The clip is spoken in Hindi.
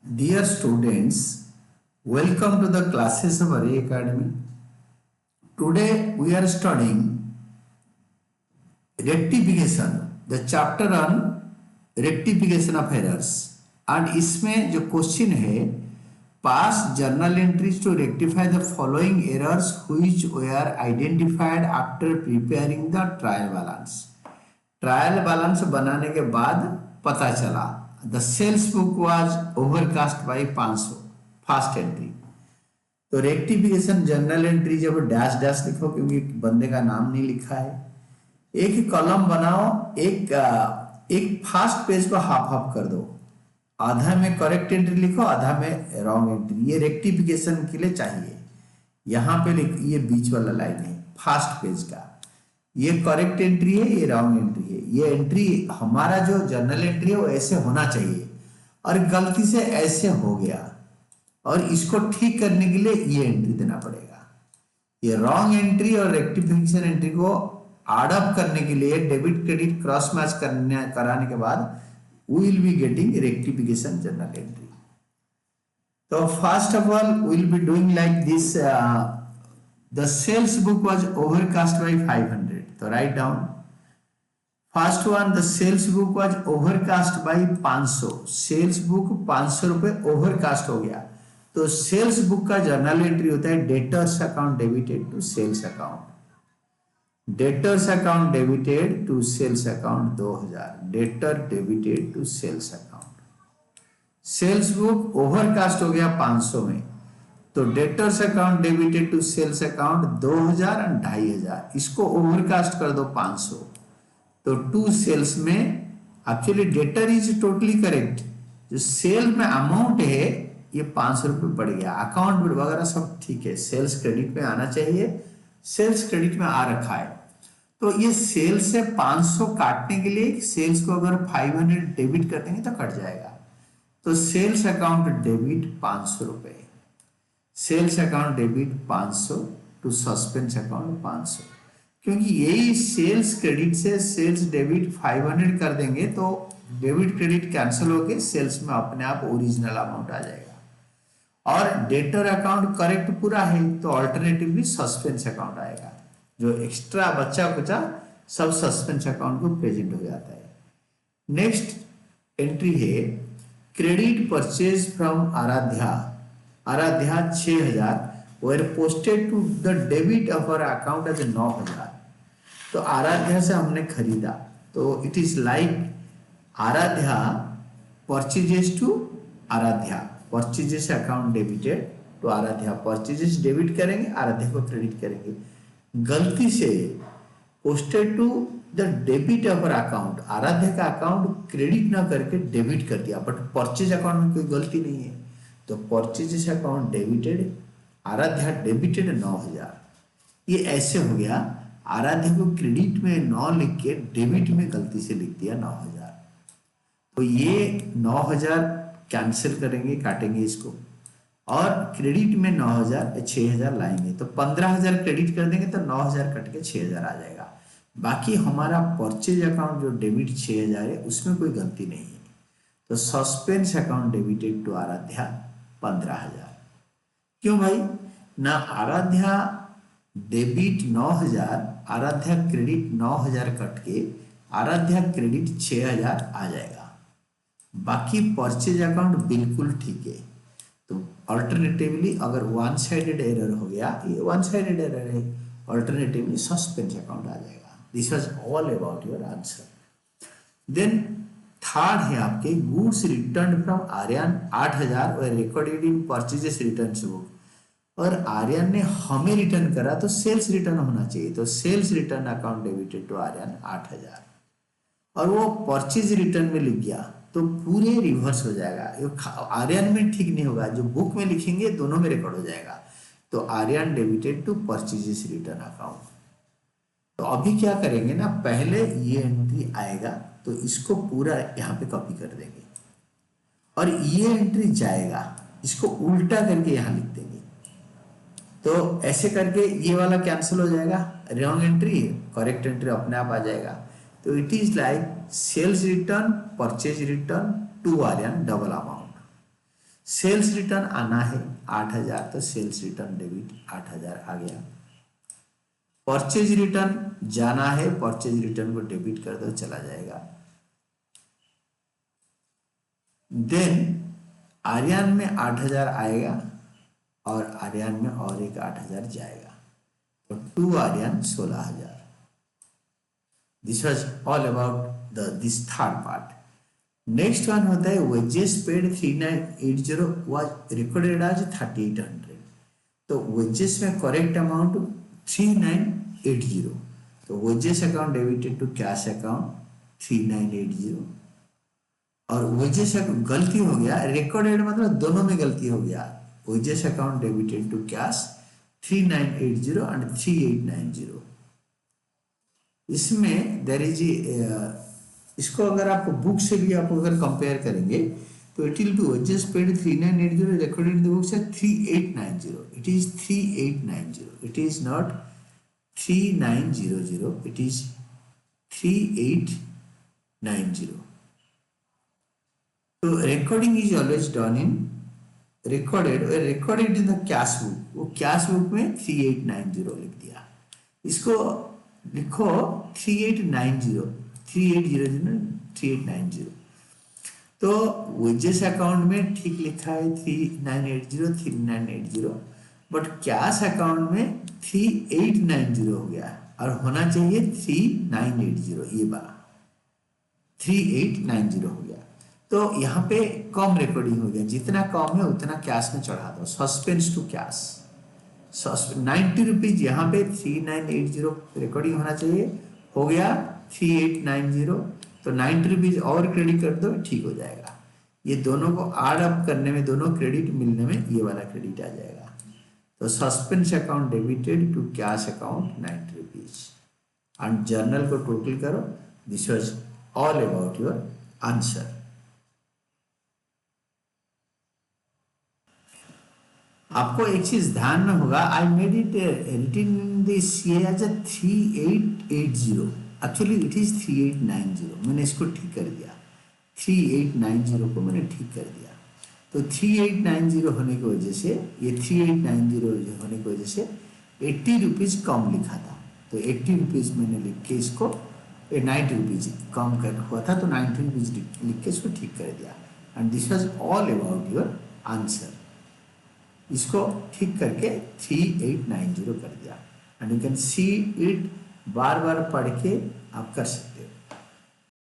Dear students, welcome to the classes of Array Academy. Today we are studying rectification, the chapter on rectification of errors. And इसमें जो क्वेश्चन है, pass journal entries to rectify the following errors which were identified after preparing the trial balance. Trial balance बनाने के बाद पता चला the sales book was overcast by 500 fast entry. तो रेक्टिफिकेशन जर्नल एंट्री जब डैश डैश लिखो क्योंकि बंदे का नाम नहीं लिखा है, एक कॉलम बनाओ, एक फास्ट पेज को हाफ हाफ कर दो, आधा में करेक्ट एंट्री लिखो, आधा में रॉन्ग एंट्री। ये रेक्टिफिकेशन के लिए चाहिए। यहाँ पे ये बीच वाला लाइन है फास्ट पेज का, ये करेक्ट एंट्री है, ये रॉन्ग एंट्री है। ये एंट्री हमारा जो जर्नल एंट्री है वो ऐसे होना चाहिए और गलती से ऐसे हो गया और इसको ठीक करने के लिए ये एंट्री देना पड़ेगा। ये रॉन्ग एंट्री और रेक्टिफिकेशन एंट्री को एड अप करने के लिए डेबिट क्रेडिट क्रॉस मैच कराने के बाद we will be getting rectification journal entry. तो first of all we will be doing like this, the sales book was overcast by 500. तो write down first one, the sales book was overcast by 500. Sales book 500 रुपए ओवरकास्ट हो गया। तो सेल्स बुक का जर्नल एंट्री होता है debtors account debited to sales account, debtors account debited to sales account 2000, debtor debited to sales account. Sales book overcast हो गया 500 में, तो debtors account debited to sales account 2000 और 2500, इसको ओवरकास्ट कर दो 500। तो टू सेल्स में actually debtor is totally correct, जो सेल में अमाउंट है ये 500 रुपये बढ़ गया, अकाउंट वगैरह सब ठीक है, सेल्स क्रेडिट में आना चाहिए, सेल्स क्रेडिट में आ रखा है। तो ये सेल से 500 काटने के लिए सेल्स को अगर 500 डेबिट कर देंगे तो कट जाएगा। तो सेल्स अकाउंट डेबिट 500 रुपये, sales account debit 500 to suspense account 500, क्योंकि यही सेल्स क्रेडिट से सेल्स डेबिट 500 कर देंगे तो डेबिट क्रेडिट कैंसिल होके सेल्स में अपने आप ओरिजिनल अमाउंट आ जाएगा। और डेटर अकाउंट करेक्ट पूरा है तो ऑल्टरनेटिवली सस्पेंस अकाउंट आएगा, जो एक्स्ट्रा बच्चा कुचा सब सस्पेंस अकाउंट को प्रेजेंट हो जाता है। नेक्स्ट एंट्री है credit purchase from Aaradhya, Aaradhya 6000 were posted to the debit of our account as 9000। तो आराध्या से हमने खरीदा, तो it is like Aaradhya purchases to Aaradhya, purchases account debited तो आराध्या परचेजेस डेबिट करेंगे, आराध्या को क्रेडिट करेंगे। गलती से posted to the debit of account, Aaradhya का अकाउंट क्रेडिट ना करके डेबिट कर दिया, बट परचेज अकाउंट में कोई गलती नहीं है, तो purchases account debited, Aaradhya debited 9000। ये ऐसे हो गया, आराध्या को क्रेडिट में 9 लिख के डेबिट में गलती से लिख दिया 9000। तो ये 9000 कैंसिल करेंगे, काटेंगे इसको, और क्रेडिट में 9000 6000 लाएंगे, तो 15000 क्रेडिट कर देंगे तो 9000 कट के 6000 आ जाएगा। बाकी हमारा परचेज अकाउंट जो डेबिट 6000 है उसमें कोई गलती नहीं है, तो suspense account debited to Aaradhya 15000। क्यों भाई, ना Aaradhya debit 9000, Aaradhya credit 9000 cut के आराध्या क्रेडिट 6000 आ जाएगा। बाकी परचेज अकाउंट बिल्कुल ठीक है। तो अल्टरनेटिवली अगर वन साइडेड एरर हो गया, ये वन साइडेड एरर है, अल्टरनेटिवली सस्पेंस अकाउंट आ जाएगा। This was all about your answer. Then third है आपके गुड्स रिटर्न फ्रॉम आर्यन 8000 और recorded in purchases return book, और आर्यन ने हमें रिटर्न करा तो सेल्स रिटर्न होना चाहिए, तो sales return account debited to Aryan 8000, और वो परचेज रिटर्न में लिख गया तो पूरे रिवर्स हो जाएगा। आर्यन में ठीक नहीं होगा, जो बुक में लिखेंगे दोनों में रिकॉर्ड हो जाएगा। तो Aryan debited to purchases return account. तो अभी क्या करेंगे ना, पहले ये एंट्री आएगा तो इसको पूरा यहाँ पे कॉपी कर देंगे, और ये एंट्री जाएगा, इसको उल्टा करके यहाँ लिख देंगे। तो ऐसे करके ये वाला कैंसिल हो जाएगा, रॉन्ग एंट्री करेक्ट एंट्री अपने आप आ जाएगा। तो it is like sales return purchase return to Aryan double amount. Sales return आना है 8,000, तो सेल्स रिटर्न डेबिट 8,000 आ गया। परचेज रिटर्न जाना है, परचेज रिटर्न को डेबिट कर दो, चला जाएगा। देन आर्यन में 8,000 आएगा और आर्यन में और एक 8,000 जाएगा, तो 2 Aryan 16,000। This was all about this third part. Next one होता है wages paid 3980 was recorded as 3800। तो वेजेस में करेक्ट अमाउंट 3980, तो wages account debited to cash account 3980। और वेजेस गलती हो गया, रिकॉर्डेड मतलब दोनों में गलती हो गया। Wages account debited to cash 3980 and 3890। इसमें देयर इज इसको अगर आप बुक से भी आप अगर कंपेयर करेंगे तो it will be wages paid 3980 recorded in the books 3890। It is 3890, it is not 3900, it is 3890। तो recording is always done in recorded in the cash book. वो कैश बुक में 3890 लिख दिया। इसको लिखो 3890, 3890। तो वेजेस अकाउंट में ठीक लिखा है 3980, 3980, बट कैश अकाउंट में 3890 हो गया और होना चाहिए 3980। ये बात 3890 हो गया, तो यहाँ पे कम रिकॉर्डिंग हो गया। जितना कम है उतना कैश में चढ़ा दो, सस्पेंस टू कैश। 90 रुपीज यहाँ पे 3980 रिकॉर्डिंग होना चाहिए, हो गया 3890, तो 90 रुपीज और क्रेडिट कर दो, ठीक हो जाएगा। ये दोनों को ऐड अप करने में, दोनों क्रेडिट मिलने में ये वाला क्रेडिट आ जाएगा। तो suspense account debited to cash account 90 rupees and journal को टोटल करो। This was all about your answer. आपको एक चीज ध्यान में होगा, I made it written in this as 3880, actually it is 3890। मैंने इसको ठीक कर दिया, 3890 को मैंने ठीक कर दिया। तो 3890 होने की वजह से, ये 3890 होने की वजह से 80 रुपीज कम लिखा था, तो 80 रुपीज मैंने लिख के इसको 90 रुपीज कम कर हुआ था, तो 90 रुपीज लिख के इसको ठीक कर दिया। And this was all about your answer. इसको ठीक करके 3890 कर दिया and you can see it, बार बार पढ़ के आप कर सकते हो।